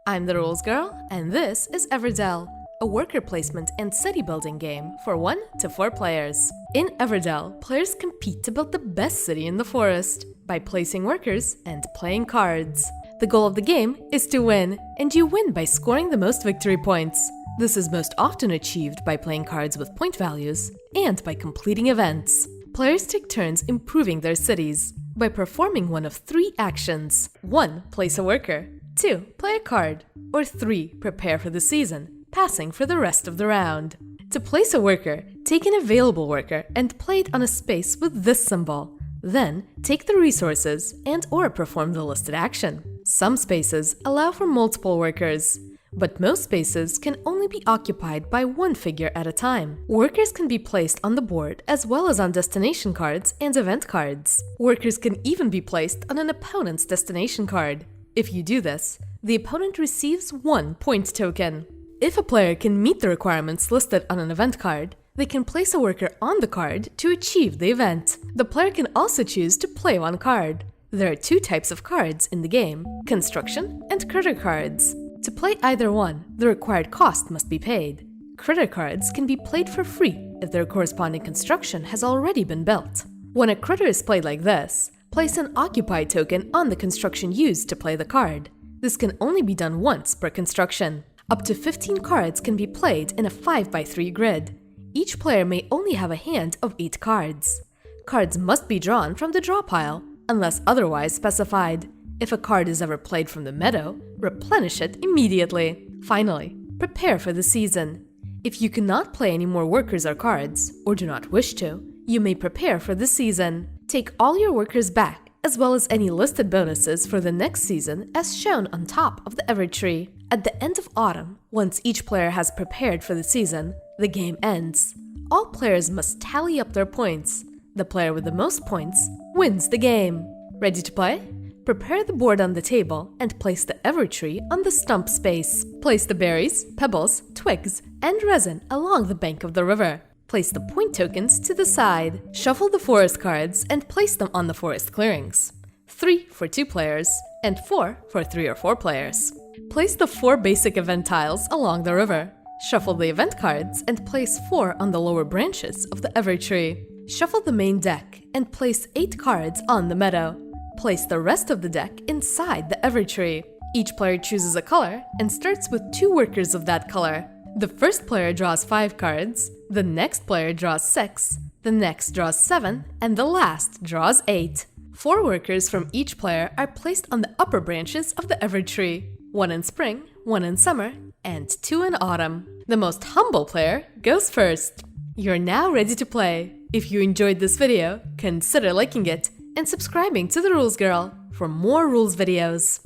I'm the Rules Girl, and this is Everdell, a worker placement and city building game for 1 to 4 players. In Everdell, players compete to build the best city in the forest by placing workers and playing cards. The goal of the game is to win, and you win by scoring the most victory points. This is most often achieved by playing cards with point values and by completing events. Players take turns improving their cities by performing one of 3 actions. 1. Place a worker. 2. Play a card. Or 3. Prepare for the season, passing for the rest of the round. To place a worker, take an available worker and play it on a space with this symbol. Then, take the resources and/or perform the listed action. Some spaces allow for multiple workers, but most spaces can only be occupied by 1 figure at a time. Workers can be placed on the board as well as on destination cards and event cards. Workers can even be placed on an opponent's destination card. If you do this, the opponent receives 1 point token. If a player can meet the requirements listed on an event card, they can place a worker on the card to achieve the event. The player can also choose to play 1 card. There are 2 types of cards in the game: construction and critter cards. To play either one, the required cost must be paid. Critter cards can be played for free if their corresponding construction has already been built. When a critter is played like this, place an occupied token on the construction used to play the card. This can only be done once per construction. Up to 15 cards can be played in a 5x3 grid. Each player may only have a hand of 8 cards. Cards must be drawn from the draw pile, unless otherwise specified. If a card is ever played from the meadow, replenish it immediately. Finally, prepare for the season. If you cannot play any more workers or cards, or do not wish to, you may prepare for the season. Take all your workers back, as well as any listed bonuses for the next season as shown on top of the Evertree. At the end of autumn, once each player has prepared for the season, the game ends. All players must tally up their points. The player with the most points wins the game. Ready to play? Prepare the board on the table and place the Evertree on the stump space. Place the berries, pebbles, twigs, and resin along the bank of the river. Place the point tokens to the side. Shuffle the forest cards and place them on the forest clearings. 3 for 2 players and 4 for 3 or 4 players. Place the 4 basic event tiles along the river. Shuffle the event cards and place 4 on the lower branches of the Evertree. Shuffle the main deck and place 8 cards on the meadow. Place the rest of the deck inside the Evertree. Each player chooses a color and starts with 2 workers of that color. The first player draws 5 cards, the next player draws 6, the next draws 7, and the last draws 8. 4 workers from each player are placed on the upper branches of the Evertree. 1 in spring, 1 in summer, and 2 in autumn. The most humble player goes first. You're now ready to play. If you enjoyed this video, consider liking it and subscribing to the Rules Girl for more rules videos.